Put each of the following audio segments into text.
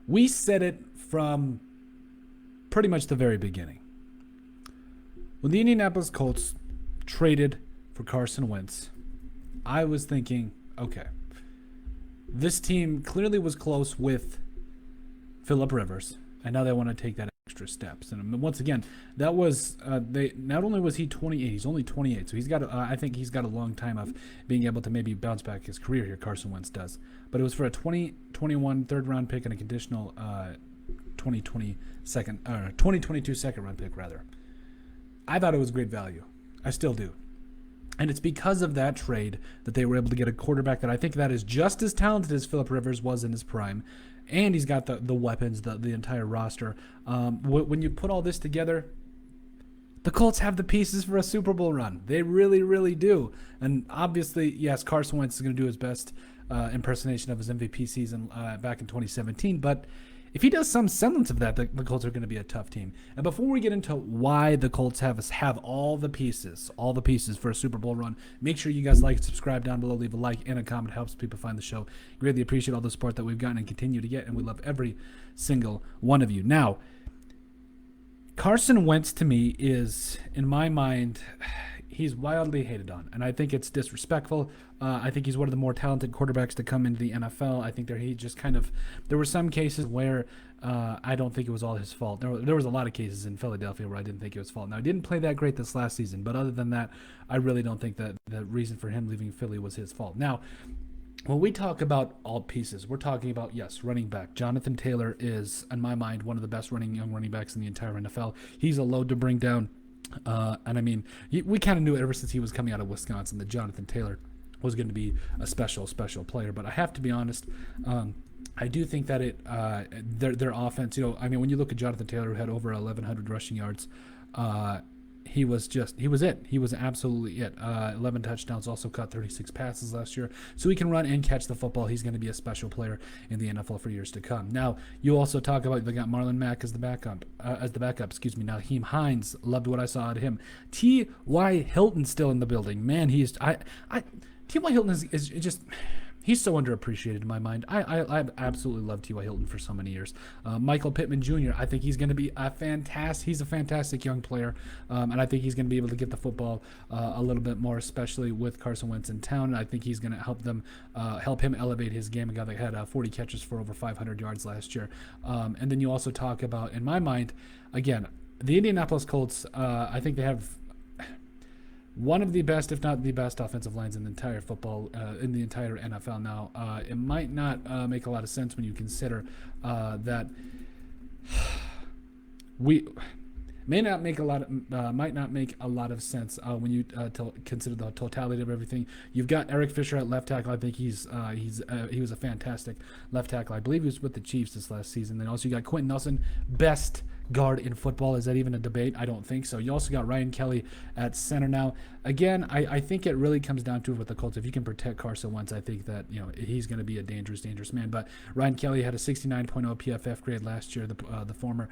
We said it from pretty much the very beginning. When the Indianapolis Colts traded for Carson Wentz, I was thinking, okay, this team clearly was close with Phillip Rivers, and now they want to take that extra steps. And once again, that was they. Not only was he 28, he's only 28, so he's got. I think he's got a long time of being able to maybe bounce back his career here. Carson Wentz does, but it was for a 2021 third round pick and a conditional 2022 second round pick rather. I thought it was great value. I still do. And it's because of that trade that they were able to get a quarterback that I think that is just as talented as Phillip Rivers was in his prime. And he's got the weapons, the entire roster. When you put all this together, the Colts have the pieces for a Super Bowl run. They really, really do. And obviously, yes, Carson Wentz is going to do his best impersonation of his MVP season back in 2017. But if he does some semblance of that, the Colts are going to be a tough team. And before we get into why the Colts have all the pieces for a Super Bowl run, make sure you guys like and subscribe down below. Leave a like and a comment. It helps people find the show. Greatly appreciate all the support that we've gotten and continue to get, and we love every single one of you. Now, Carson Wentz to me is, in my mind, he's wildly hated on, and I think it's disrespectful. I think he's one of the more talented quarterbacks to come into the NFL. I think he just kind of, there were some cases where I don't think it was all his fault. There was a lot of cases in Philadelphia where I didn't think it was fault. Now, he didn't play that great this last season, but other than that, I really don't think that the reason for him leaving Philly was his fault. Now, when we talk about all pieces, we're talking about, yes, running back. Jonathan Taylor is, in my mind, one of the best young running backs in the entire NFL. He's a load to bring down. And I mean, we kind of knew it ever since he was coming out of Wisconsin that Jonathan Taylor was going to be a special player. But I have to be honest, I do think that their offense, I mean, when you look at Jonathan Taylor, who had over 1,100 rushing yards, he was it. He was absolutely it. 11 touchdowns, also caught 36 passes last year. So he can run and catch the football. He's going to be a special player in the NFL for years to come. Now, you also talk about, they got Marlon Mac as the backup. Now, Naheem Hines, loved what I saw out of him. T.Y. Hilton still in the building. Man, T.Y. Hilton is just... He's so underappreciated in my mind. I absolutely love T.Y. Hilton for so many years. Michael Pittman Jr., I think he's going to be he's a fantastic young player, and I think he's going to be able to get the football a little bit more, especially with Carson Wentz in town. And I think he's going to help him elevate his game. A guy that had 40 catches for over 500 yards last year. And then you also talk about, in my mind, again, the Indianapolis Colts, I think they have one of the best, if not the best, offensive lines in the entire in the entire NFL. Now, it might not make a lot of sense when you consider that we might not make a lot of sense when you consider the totality of everything. You've got Eric Fisher at left tackle. I think he was a fantastic left tackle. I believe he was with the Chiefs this last season. Then also you got Quentin Nelson, best guard in football. Is that even a debate? I don't think so. You also got Ryan Kelly at center. Now, again, I think it really comes down to with the Colts. If you can protect Carson Wentz, I think that he's going to be a dangerous man. But Ryan Kelly had a 69.0 PFF grade last year. The former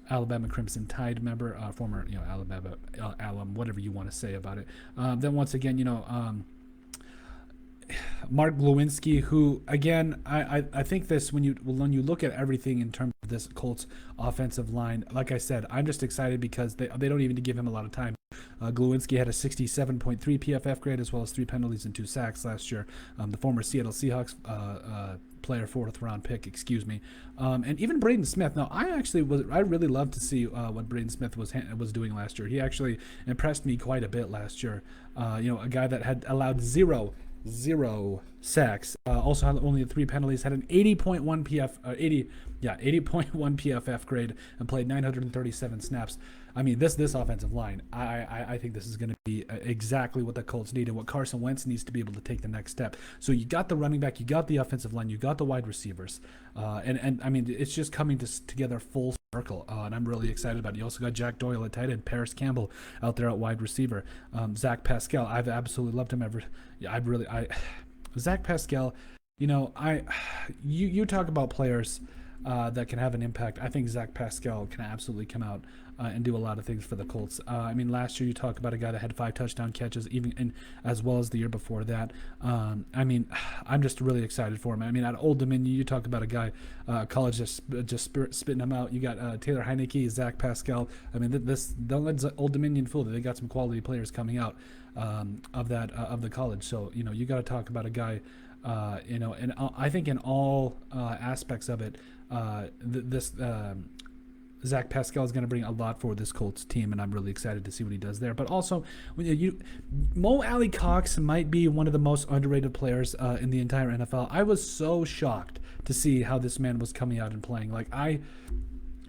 Alabama Crimson Tide member, former Alabama alum, whatever you want to say about it. Then once again, Mark Lewinsky, who again, I think this when you look at everything in terms of this Colts offensive line, like I said, I'm just excited because they don't even give him a lot of time. Lewinsky had a 67.3 PFF grade as well as 3 penalties and 2 sacks last year. The former Seattle Seahawks player, 4th round pick, and even Braden Smith. Now, I really love to see what Braden Smith was doing last year. He actually impressed me quite a bit last year. A guy that had allowed zero sacks, also had only 3 penalties, had an 80.1 PFF grade, and played 937 snaps. I mean, this offensive line, I think this is going to be exactly what the Colts need and what Carson Wentz needs to be able to take the next step. So you got the running back, you got the offensive line, you got the wide receivers, and I mean, it's just coming together full circle, and I'm really excited about it. You also got Jack Doyle at tight end, Paris Campbell out there at wide receiver, Zach Pascal. I've absolutely loved him Zach Pascal. You talk about players that can have an impact. I think Zach Pascal can absolutely come out and do a lot of things for the Colts. I mean, last year you talk about a guy that had 5 touchdown catches, as well as the year before that. I mean, I'm just really excited for him. I mean, at Old Dominion, you talk about a guy, college just spitting him out. You got Taylor Heineke, Zach Pascal. I mean, don't let Old Dominion fool you. They got some quality players coming out of the college. So you got to talk about a guy. And I think in all aspects of it, Zach Pascal is going to bring a lot for this Colts team, and I'm really excited to see what he does there. But also, Mo Alley Cox might be one of the most underrated players in the entire NFL. I was so shocked to see how this man was coming out and playing.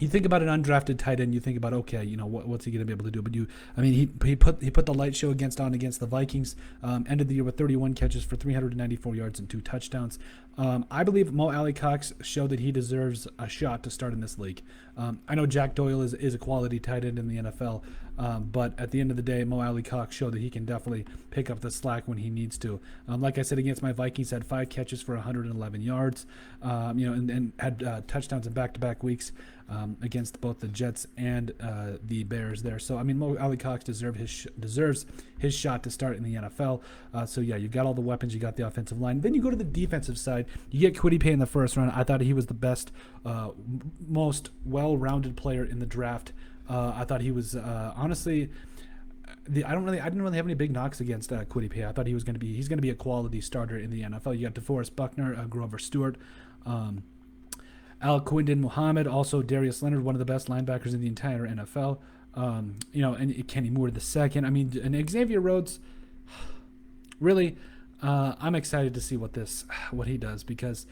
You think about an undrafted tight end, you think about, okay, what's he going to be able to do? But he put the light show on against the Vikings. Ended the year with 31 catches for 394 yards and 2 touchdowns. I believe Mo Alley Cox showed that he deserves a shot to start in this league. I know Jack Doyle is a quality tight end in the NFL, but at the end of the day, Mo Alley Cox showed that he can definitely pick up the slack when he needs to. Like I said, against my Vikings, had 5 catches for 111 yards, and had touchdowns in back-to-back weeks against both the Jets and the Bears there. So, I mean, Mo Alley Cox deserves his shot to start in the NFL. So, yeah, you got all the weapons. You got the offensive line. Then you go to the defensive side. You get Kwity Paye in the first round. I thought he was the best, most well-rounded player in the draft. I thought he was honestly. I didn't really have any big knocks against Kwity Paye. I thought he's going to be a quality starter in the NFL. You got DeForest Buckner, Grover Stewart, Al Quindon Muhammad, also Darius Leonard, one of the best linebackers in the entire NFL. And Kenny Moore II. I mean, and Xavier Rhodes. Really, I'm excited to see what he does, because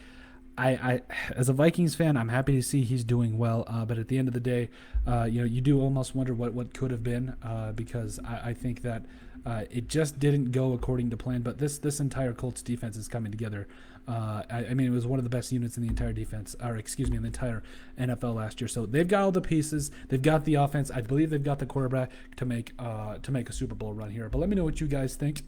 I as a Vikings fan, I'm happy to see he's doing well. But at the end of the day, you do almost wonder what could have been, because I think that it just didn't go according to plan. But this entire Colts defense is coming together. I mean, it was one of the best units in the entire defense, in the entire NFL last year. So they've got all the pieces. They've got the offense. I believe they've got the quarterback to make a Super Bowl run here. But let me know what you guys think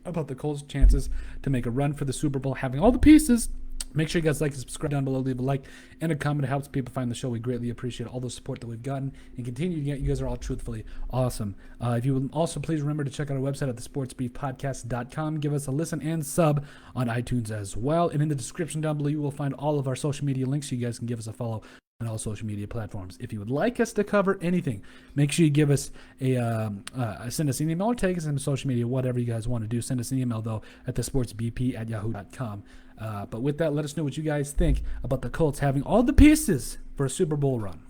about the Colts' chances to make a run for the Super Bowl, having all the pieces. Make sure you guys like and subscribe down below. Leave a like and a comment. It helps people find the show. We greatly appreciate all the support that we've gotten and continue to get. You guys are all truthfully awesome. If you would also please remember to check out our website at thesportsbeefpodcast.com. Give us a listen and sub on iTunes as well. And in the description down below, you will find all of our social media links, so you guys can give us a follow on all social media platforms. If you would like us to cover anything, make sure you give us send us an email or take us on social media, whatever you guys want to do. Send us an email, though, at thesportsbp@yahoo.com. But with that, let us know what you guys think about the Colts having all the pieces for a Super Bowl run.